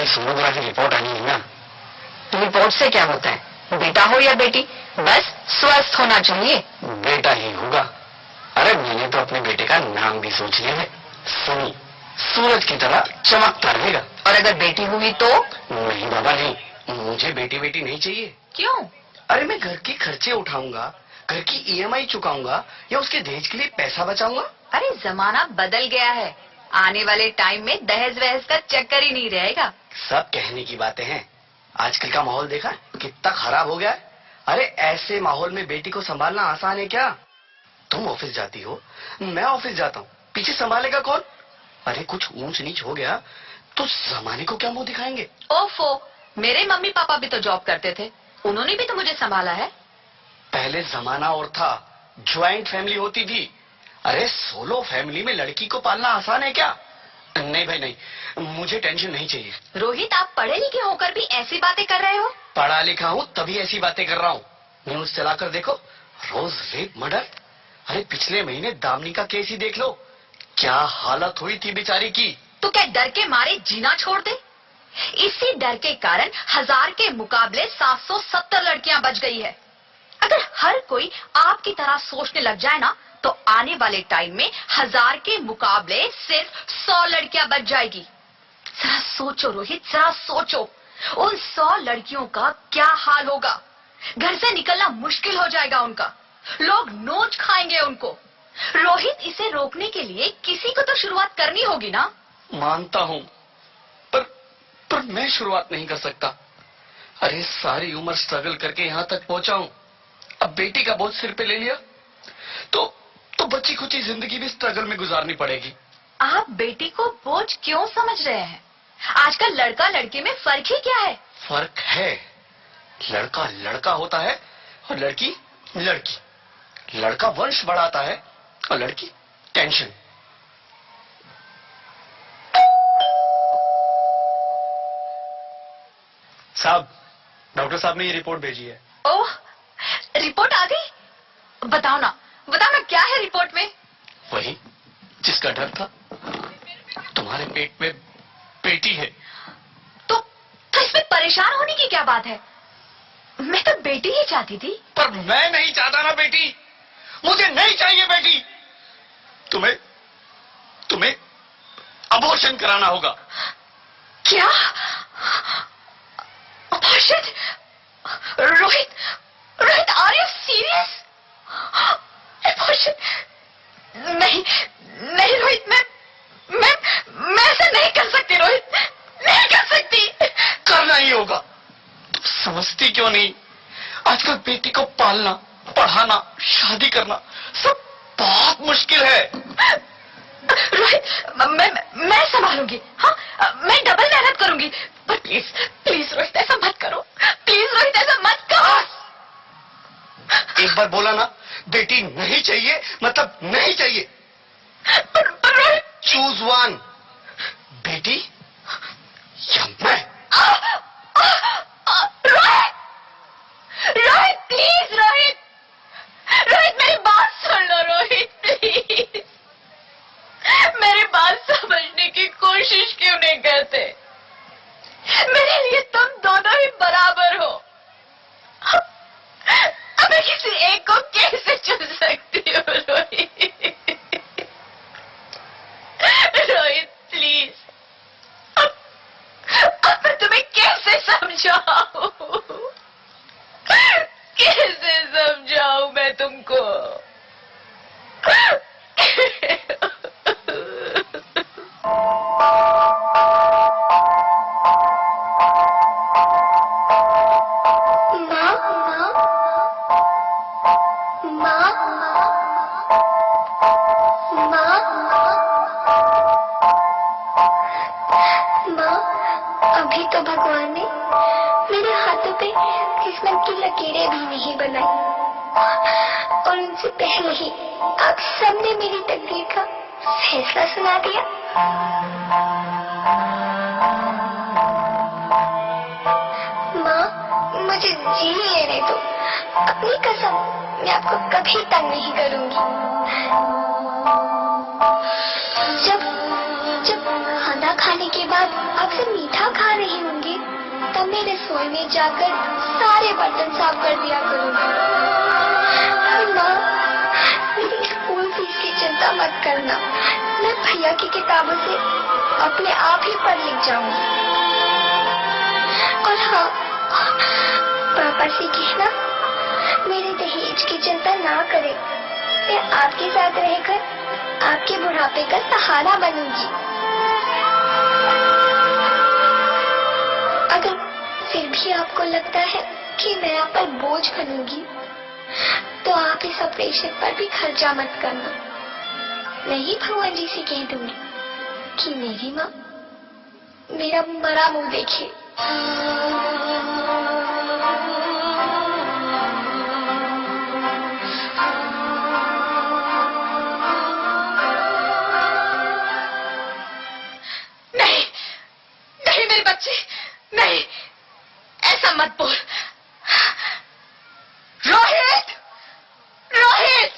तुम्हारी sonography report आनी है ना। रिपोर्ट से क्या होता है, बेटा हो या बेटी, बस स्वस्थ होना चाहिए। बेटा ही होगा। अरे मैंने तो अपने बेटे का नाम भी सोच लिया है, सनी, सूरज की तरह चमकता रहेगा। और अगर बेटी हुई तो? नहीं बाबा नहीं, मुझे बेटी बेटी नहीं चाहिए। क्यों? अरे मैं घर के खर्चे उठाऊंगा, घर की ईएमआई चुकाऊंगा या उसके दहेज के लिए पैसा बचाऊंगा। अरे जमाना बदल गया है, आने वाले टाइम में दहेज वहेज का चक्कर ही नहीं रहेगा। सब कहने की बातें हैं, आजकल का माहौल देखा कितना खराब हो गया है। अरे ऐसे माहौल में बेटी को संभालना आसान है क्या? तुम ऑफिस जाती हो, मैं ऑफिस जाता हूँ, पीछे संभालेगा कौन? अरे कुछ ऊंच नीच हो गया तो जमाने को क्या मुंह दिखाएंगे? ओफो, मेरे मम्मी पापा भी तो जॉब करते थे, उन्होंने भी तो मुझे संभाला है। पहले जमाना और था, ज्वाइंट फैमिली होती थी। अरे सोलो फैमिली में लड़की को पालना आसान है क्या? नहीं भाई नहीं, मुझे टेंशन नहीं चाहिए। रोहित, आप पढ़े लिखे होकर भी ऐसी बातें कर रहे हो? पढ़ा लिखा हूँ तभी ऐसी बातें कर रहा हूँ। न्यूज चलाकर देखो, रोज रेप मर्डर। अरे पिछले महीने दामिनी का केस ही देख लो, क्या हालत हुई थी बेचारी की। तो क्या डर के मारे जीना छोड़ दे? इसी डर के कारण 1000 के मुकाबले 770 लड़कियां बच गई है। अगर हर कोई आपकी तरह सोचने लग जाए ना, तो आने वाले टाइम में 1000 के मुकाबले सिर्फ 100 लड़कियां बच जाएगी। जरा सोचो रोहित, जरा सोचो, उन 100 लड़कियों का क्या हाल होगा। घर से निकलना मुश्किल हो जाएगा उनका, लोग नोच खाएंगे उनको। रोहित, इसे रोकने के लिए किसी को तो शुरुआत करनी होगी ना। मानता हूँ, पर मैं शुरुआत नहीं कर सकता। अरे सारी उम्र स्ट्रगल करके यहाँ तक पहुंचा हूँ, अब बेटी का बोझ सिर पे ले लिया तो बच्ची खुची जिंदगी भी स्ट्रगल में गुजारनी पड़ेगी। आप बेटी को बोझ क्यों समझ रहे हैं? आजकल लड़का लड़की में फर्क ही क्या है? फर्क है, लड़का लड़का होता है और लड़की लड़की। लड़का वंश बढ़ाता है और लड़की टेंशन। साहब, डॉक्टर साहब ने ये रिपोर्ट भेजी है। ओह, रिपोर्ट आ गई? बताओ ना क्या है रिपोर्ट में? वही जिसका डर था, तुम्हारे पेट में बेटी है। तो इसमें परेशान होने की क्या बात है? मैं तो बेटी ही चाहती थी। पर मैं नहीं चाहता ना बेटी, मुझे नहीं चाहिए बेटी। तुम्हें अबॉर्शन कराना होगा। क्या? Abortion? Rohit, are you serious? Abortion? नहीं रोहित, मैं ऐसा नहीं कर सकती रोहित, नहीं कर सकती। करना ही होगा। तुम समझती क्यों नहीं? आजकल बेटी को पालना, पढ़ाना, शादी करना सब बहुत मुश्किल है। रोहित, मैं संभालूंगी। हाँ, मैं डबल मेहनत करूंगी। पर प्लीज रोहित, ऐसा मत करो। प्लीज रोहित, ऐसा मत करो। एक बार बोला ना, बेटी नहीं चाहिए मतलब नहीं चाहिए। पर रोहित, चूज वन, बेटी या मैं। रोहित प्लीज, रोहित मेरी बात सुन लो रोहित, प्लीज। मेरी बात समझने की कोशिश क्यों नहीं करते? मेरे लिए तुम दोनों ही बराबर हो। अब मैं किसी एक को कैसे चुन सकती हूँ रोहित? रोहित प्लीज, अब मैं तुम्हें कैसे समझाऊं? कैसे समझाऊं मैं तुमको? अभी तो भगवान ने मेरे हाथों पे किस्मत की लकीरें भी नहीं बनाई, और उनसे पहले ही आप सबने मेरी तकदीर का फैसला सुना दिया। माँ, मुझे जी लेने दो। अपनी कसम, मैं आपको कभी तंग नहीं करूंगी। जब खाना खाने के बाद अक्सर मीठा खा रही होंगी, तब मैं रसोई में जाकर सारे बर्तन साफ कर दिया करूँगी। और माँ, मेरी स्कूल फीस की चिंता मत करना, मैं भैया की किताबों से अपने आप ही पढ़ लिख जाऊंगी। और हाँ, पापा से कहना मेरे दहेज की चिंता ना करें, मैं आपके साथ रहकर आपके बुढ़ापे का सहारा बनूंगी। अगर फिर भी आपको लगता है कि मैं आप पर बोझ बनूंगी, तो आप इस ऑपरेशन पर भी खर्चा मत करना। मैं ही भगवान जी से कह दूंगी कि मेरी माँ मेरा मरा मुंह देखे। नहीं, नहीं मेरे बच्चे, नहीं, ऐसा मत बोल। रोहित, रोहित,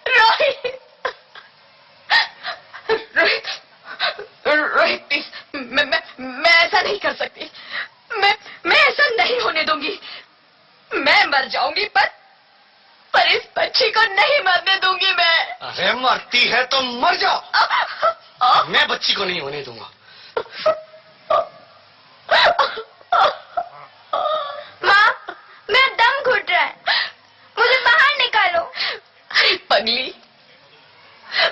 रोहित, रोहित, रोहित प्लीज, मैं ऐसा नहीं कर सकती। मैं ऐसा नहीं होने दूंगी। मैं मर जाऊंगी पर इस बच्ची को नहीं मरने दूंगी मैं। अरे मरती है तो मर जाओ, मैं बच्ची को नहीं होने दूंगा। माँ, मेरा दम घुट रहा है, मुझे बाहर निकालो। अरे पगली,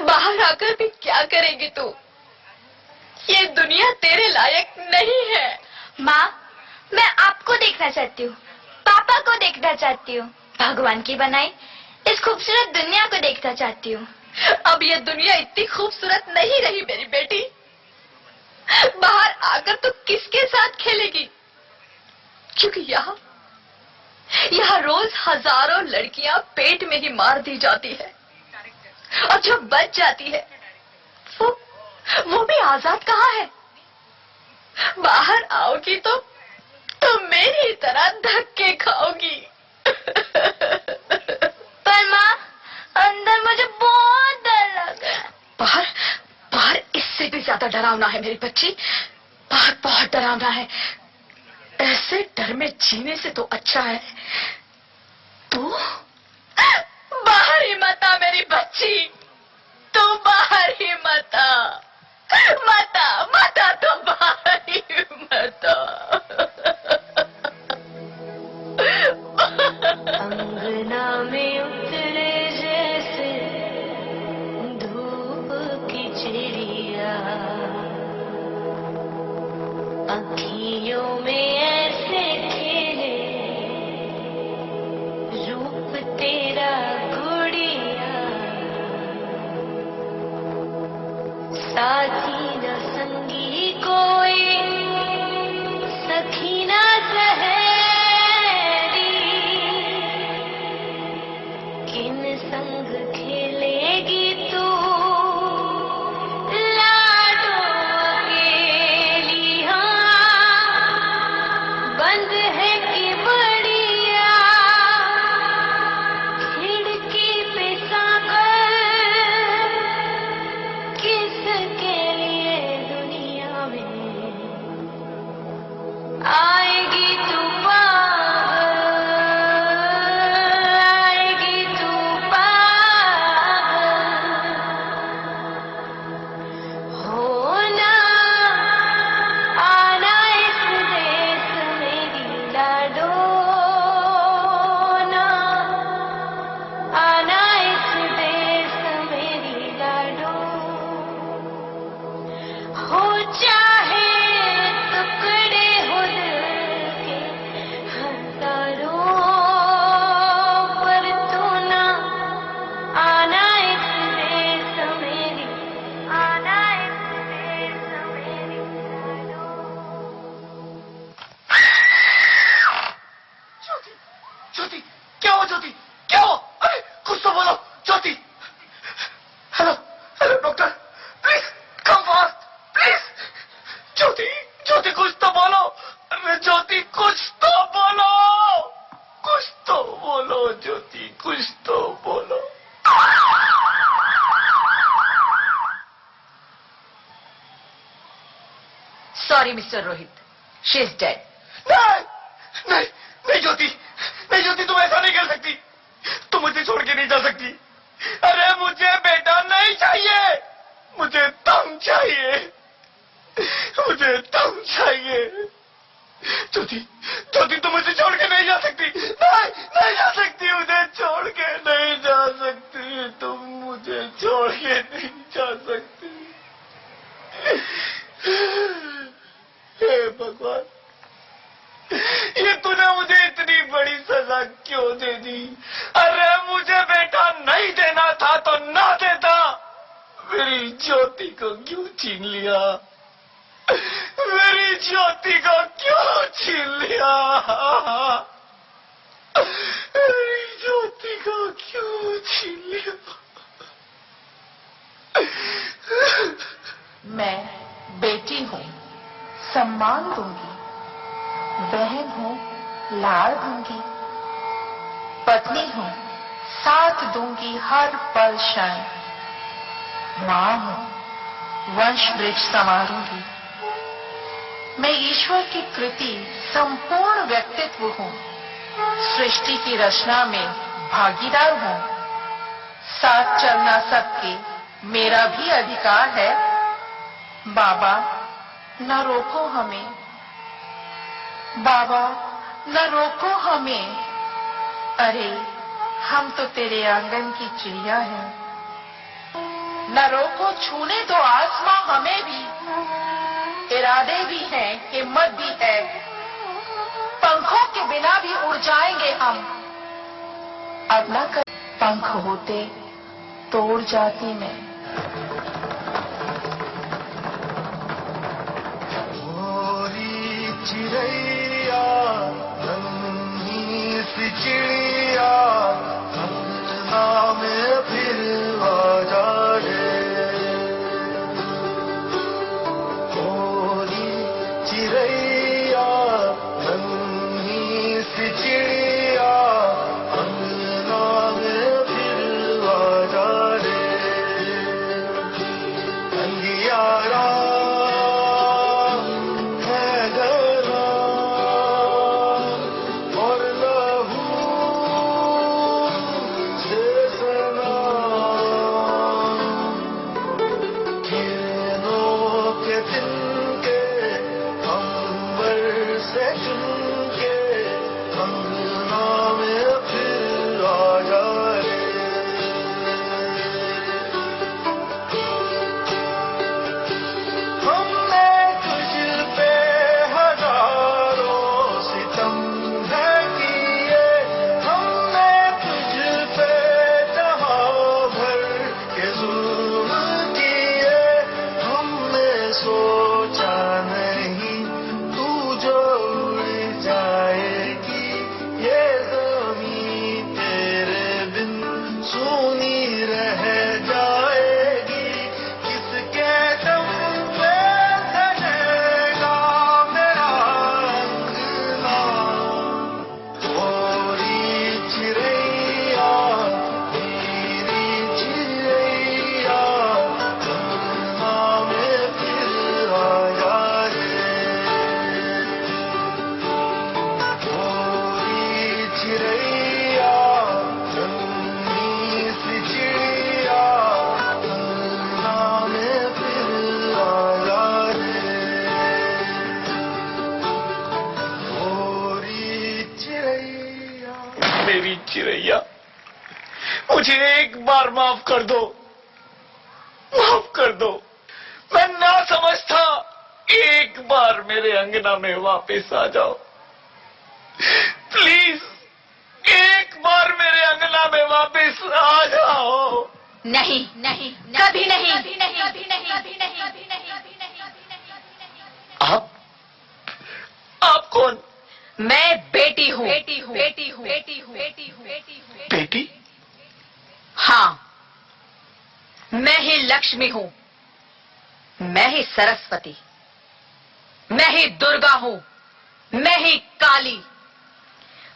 बाहर आकर भी क्या करेगी तू? ये दुनिया तेरे लायक नहीं है। माँ, मैं आपको देखना चाहती हूँ, पापा को देखना चाहती हूँ, भगवान की बनाई इस खूबसूरत दुनिया को देखना चाहती हूँ। अब ये दुनिया इतनी खूबसूरत नहीं रही मेरी बेटी। बाहर आकर तू किसके साथ खेलेगी? क्योंकि यहाँ रोज हजारों लड़कियां पेट में ही मार दी जाती है, और जो बच जाती है वो भी आजाद कहाँ है? बाहर आओगी तो मेरी तरह धक्के खाओगी। पर माँ, अंदर मुझे बहुत डर लग रहा है। बाहर इससे भी ज्यादा डरावना है मेरी बच्ची, बाहर बहुत डरावना है। ऐसे डर में जीने से तो अच्छा है तू बाहर ही मत आ मेरी बच्ची, तू बाहर ही मत आ, तो बाहर ही मत आ। अंगना में उतरे जैसे धूप की चिड़िया, अखियों में ऐसे खेले रूप तेरा गुड़िया, साथी न संगी कोई, सखी न सहेली, किन संग खेलेगी तू लाडो अकेली। हाँ, बंद है कि बढ़िया खिड़की पे साकर, किसके लिए दुनिया में आएगी तू पागल, आएगी तू पागल। होना आना इस देश मेरी लाडो, ना आना इस देश मेरी लाडो। हो चाहे टुकड़े हो दिल के हजारों, पर तू ना आना इस देश मेरी, आना इस देश मेरी लाडो। ज्योति, क्या हुआ ज्योति, क्या हुआ? अरे कुछ तो बोलो Jyoti. Hello hello doctor, please come fast please. Jyoti, Jyoti कुछ तो बोलो। अरे ज्योति कुछ तो बोलो, कुछ तो बोलो ज्योति, कुछ तो बोलो। Sorry mister Rohit, she is dead. नहीं नहीं नहीं ज्योति, नहीं ज्योति, तुम ऐसा नहीं कर सकती। तुम मुझे छोड़ के नहीं जा सकती। अरे मुझे बेटा नहीं चाहिए, मुझे तुम चाहिए, मुझे तुम चाहिए। ज्योति ज्योति, तुम मुझे छोड़ के नहीं जा सकती। नहीं नहीं जा सकती, मुझे छोड़ के नहीं जा सकती। तुम मुझे छोड़ के नहीं जा सकती। हे भगवान, ये तूने मुझे इतनी बड़ी सजा क्यों दे दी? अरे मुझे बेटा नहीं देना था तो ना देता। मेरी ज्योति को क्यों छीन लिया? मेरी ज्योति को क्यों छीन लिया? मेरी ज्योति को क्यों छीन लिया? मैं बेटी हूँ, सम्मान दूंगी, बहन हूँ, लाड़ दूंगी, पत्नी हूँ, साथ दूंगी हर पल क्षण, माँ हूँ, वंश वृक्ष संवारूंगी। मैं ईश्वर की कृति संपूर्ण व्यक्तित्व हूँ, सृष्टि की रचना में भागीदार हूँ। साथ चलना सबके मेरा भी अधिकार है। बाबा न रोको हमें, बाबा न रोको हमें। अरे हम तो तेरे आंगन की चिड़िया हैं। न रोको, छूने दो आसमां हमें भी। इरादे भी हैं, हिम्मत भी है, पंखों के बिना भी उड़ जाएंगे हम। अब न कर पंख होते तो उड़ जाती मैं। चिड़ैया नन्ही सी चिड़िया, अंगना में फिर आ जा रे। गोरी चिड़ैया नन्ही सी चिड़िया, अंगना में फिर आ जा रे। अंगियारा मेरी चिड़ैया, मुझे एक बार माफ कर दो, माफ कर दो। मैं ना समझता, एक बार मेरे अंगना में वापस आ जाओ प्लीज। एक बार मेरे अंगना में वापस आ जाओ। नहीं नहीं, कभी नहीं, कभी नहीं, कभी नहीं, कभी नहीं, कभी नहीं, कभी नहीं। आप कौन? मैं बेटी हूँ, बेटी हूँ, बेटी हूँ, बेटी हूँ, बेटी हूँ, बेटी हूँ। बेटी? हाँ, मैं ही लक्ष्मी हूँ, मैं ही सरस्वती, मैं ही दुर्गा हूँ, मैं ही काली,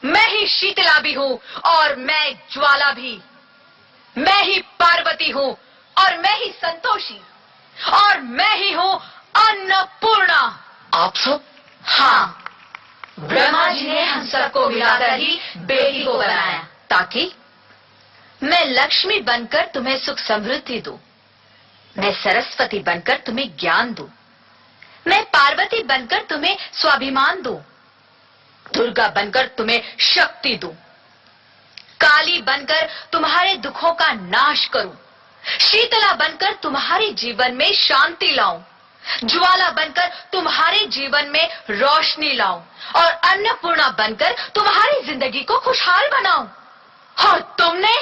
मैं ही शीतला भी हूँ और मैं ज्वाला भी। मैं ही पार्वती हूँ और मैं ही संतोषी और मैं ही हूँ अन्नपूर्णा। आप सब? हाँ, ब्रह्मा जी ने हम सबको मिलाकर ही बेटी को बनाया ताकि मैं लक्ष्मी बनकर तुम्हें सुख समृद्धि दूं, मैं सरस्वती बनकर तुम्हें ज्ञान दूं, मैं पार्वती बनकर तुम्हें स्वाभिमान दूं, दुर्गा बनकर तुम्हें शक्ति दूं, काली बनकर तुम्हारे दुखों का नाश करूं, शीतला बनकर तुम्हारे जीवन में शांति लाऊं, ज्वाला बनकर तुम्हारे जीवन में रोशनी लाऊं और अन्नपूर्णा बनकर तुम्हारी जिंदगी को खुशहाल बनाऊं। और तुमने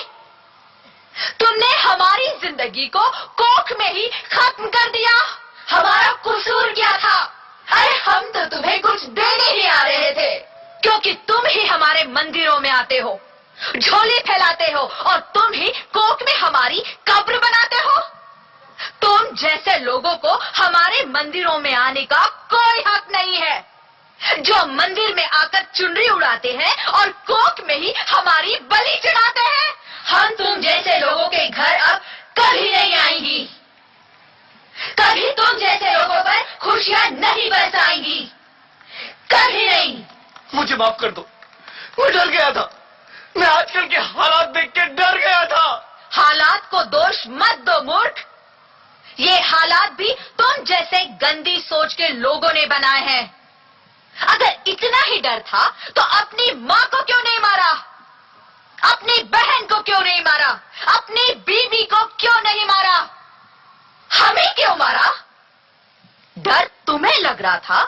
हमारी जिंदगी को कोख में ही खत्म कर दिया। हमारा कसूर क्या था? अरे हम तो तुम्हें कुछ देने ही आ रहे थे, क्योंकि तुम ही हमारे मंदिरों में आते हो, झोली फैलाते हो और तुम ही कोख में हमारी कब्र बनाते हो। तुम जैसे लोगों को हमारे मंदिरों में आने का कोई हक नहीं है, जो मंदिर में आकर चुनरी उड़ाते हैं और कोख में ही हमारी बलि चढ़ाते हैं। हम तुम जैसे लोगों के घर अब कभी नहीं आएंगी, कभी तुम जैसे लोगों पर खुशियां नहीं बरसाएंगी, कभी नहीं। मुझे माफ कर दो, मैं डर गया था। मैं आजकल के हालात देख के डर गया था। हालात को दोष मत दो मूर्ख, ये हालात भी तुम जैसे गंदी सोच के लोगों ने बनाए हैं। अगर इतना ही डर था तो अपनी माँ को क्यों नहीं मारा, अपनी बहन को क्यों नहीं मारा, अपनी बीवी को क्यों नहीं मारा, हमें क्यों मारा? डर तुम्हें लग रहा था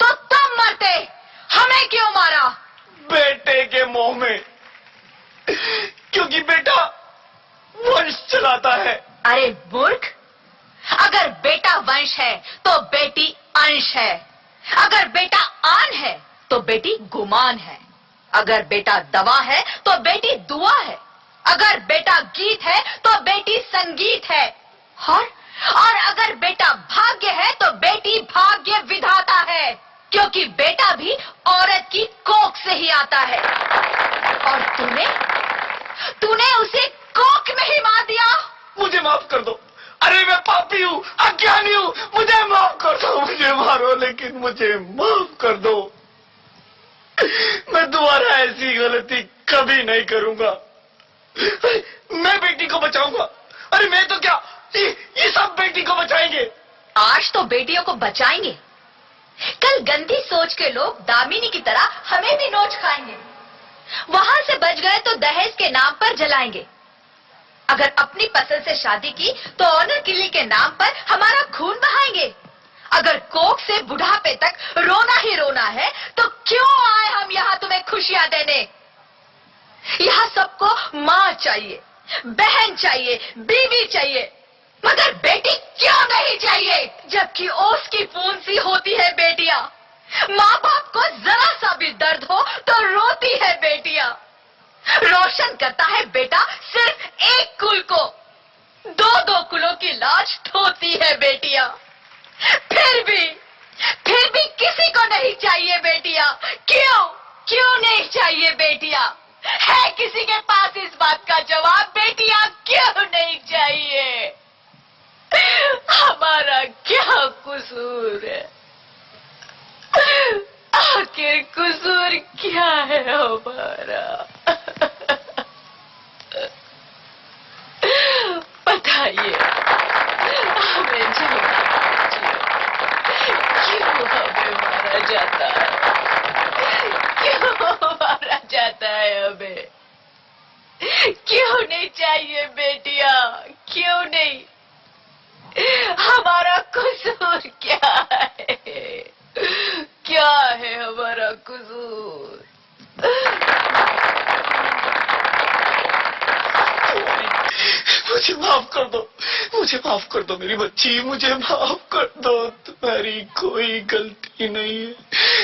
तो तुम मरते, हमें क्यों मारा? बेटे के मोह में, क्योंकि बेटा वंश चलाता है। अरे मूर्ख, अगर बेटा वंश है तो बेटी अंश है, अगर बेटा आन है तो बेटी गुमान है, अगर बेटा दवा है तो बेटी दुआ है, अगर बेटा गीत है तो बेटी संगीत है, और अगर बेटा भाग्य है तो बेटी भाग्य विधाता है, क्योंकि बेटा भी औरत की कोख से ही आता है। और तूने उसे कोख में ही मार दिया। मुझे माफ कर दो। अरे मैं पापी हूँ, अज्ञानी हूँ, मुझे माफ कर दो। मुझे मारो लेकिन मुझे माफ कर दो। मैं दोबारा ऐसी गलती कभी नहीं करूंगा। मैं बेटी को बचाऊंगा। अरे मैं तो क्या, ये सब बेटी को बचाएंगे। आज तो बेटियों को बचाएंगे, कल गंदी सोच के लोग दामिनी की तरह हमें भी नोच खाएंगे। वहां से बच गए तो दहेज के नाम पर जलाएंगे। अगर अपनी पसंद से शादी की तो ऑनर किलिंग के नाम पर हमारा खून बहाएंगे। अगर कोख से बुढ़ापे तक रोना ही रोना है तो क्यों आए हम यहाँ तुम्हें खुशियां देने? यहाँ सबको माँ चाहिए, बहन चाहिए, बीवी चाहिए, मगर बेटी क्यों नहीं चाहिए? जबकि ओस की पूंछ सी होती है बेटियां। माँ बाप को जरा सा भी दर्द हो तो रोती है बेटियां। रोशन करता है बेटा सिर्फ एक कुल को, दो कुलों की लाज ढोती है बेटियां। फिर भी किसी को नहीं चाहिए बेटियां। क्यों नहीं चाहिए बेटियां? है किसी के पास इस बात का जवाब? बेटियां क्यों नहीं चाहिए? हमारा क्या कसूर है? आखिर कसूर क्या है हमारा? बताइए, हमें क्यों हमें मारा जाता है? क्यों मारा जाता है हमें? क्यों नहीं चाहिए बेटियां? क्यों नहीं? हमारा कसूर क्या है? क्या है हमारा कसूर? मुझे माफ कर दो, मुझे माफ कर दो मेरी बच्ची, मुझे माफ कर दो। तुम्हारी कोई गलती नहीं है,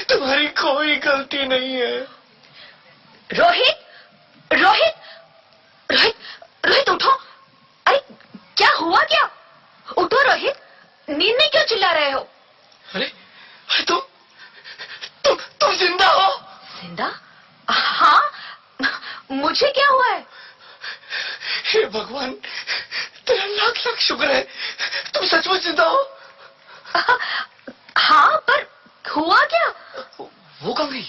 तुम्हारी कोई गलती नहीं है। रोहित, रोहित, रोहित, रोहित उठो। अरे क्या हुआ? क्या? उठो रोहित, नींद में क्यों चिल्ला रहे हो? अरे तुम जिंदा हो? जिंदा? हाँ, मुझे क्या हुआ है? हे भगवान, तेरा लाख लाख शुक्र है, तुम सचमुच जिंदा हो। हाँ, पर हुआ क्या? वो कहाँ गई?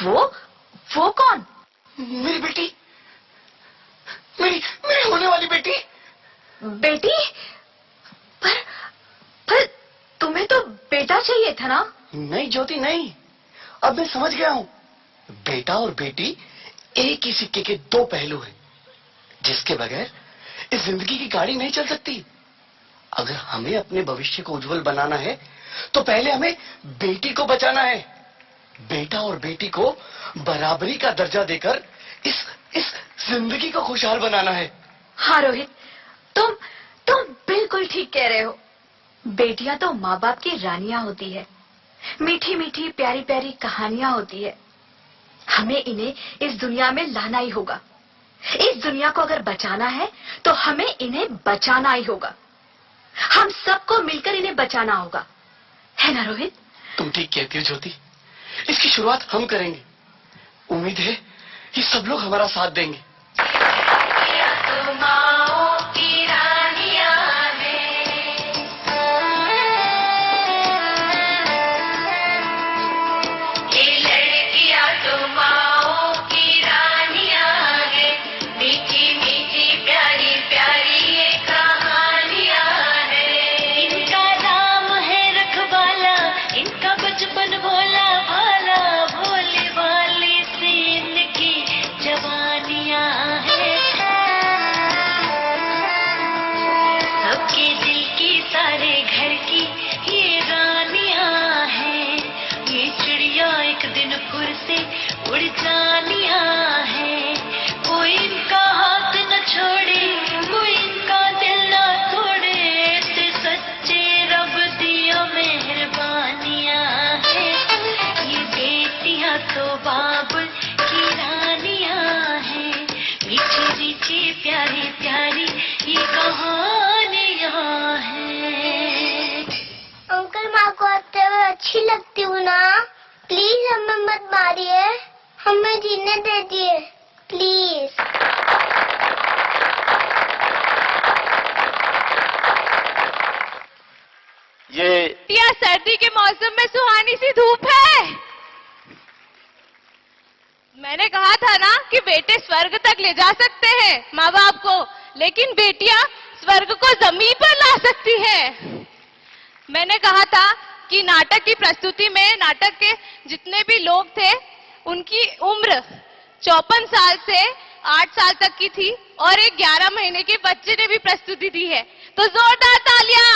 वो कौन? मेरी बेटी, मेरी मेरी होने वाली बेटी। बेटी? पर तुम्हें तो बेटा चाहिए था ना? नहीं ज्योति नहीं, अब मैं समझ गया हूँ। बेटा और बेटी एक ही सिक्के के दो पहलू हैं, जिसके बगैर इस जिंदगी की गाड़ी नहीं चल सकती। अगर हमें अपने भविष्य को उज्जवल बनाना है तो पहले हमें बेटी को बचाना है। बेटा और बेटी को बराबरी का दर्जा देकर इस जिंदगी को खुशहाल बनाना है। हाँ रोहित, तुम बिल्कुल ठीक कह रहे हो। बेटियां तो माँ बाप की रानियां होती है, मीठी मीठी प्यारी प्यारी कहानियां होती है। हमें इन्हें इस दुनिया में लाना ही होगा। इस दुनिया को अगर बचाना है तो हमें इन्हें बचाना ही होगा। हम सबको मिलकर इन्हें बचाना होगा, है ना रोहित? तुम ठीक कहती हो ज्योति, इसकी शुरुआत हम करेंगे। उम्मीद है कि सब लोग हमारा साथ देंगे। उड़ जानिया है, कोई इनका हाथ न छोड़े, कोई इनका दिल न तोड़े। ऐसे सच्चे रब दिया मेहरबानियां है, ये बेटियां तो बाबुल की रानियां है। मीठी मीठी प्यारी प्यारी ये कहानियां हैं। अंकल, माँ को आपसे अच्छी लगती हूँ ना? प्लीज हमें मत मारिए, हमें जीने दीजिए प्लीज। ये सर्दी के मौसम में सुहानी सी धूप है। मैंने कहा था ना कि बेटे स्वर्ग तक ले जा सकते हैं माँ बाप को, लेकिन बेटियां स्वर्ग को जमीन पर ला सकती हैं। मैंने कहा था कि नाटक की प्रस्तुति में नाटक के जितने भी लोग थे उनकी उम्र 54 साल से 8 साल तक की थी, और एक 11 महीने के बच्चे ने भी प्रस्तुति दी है। तो जोरदार तालियां।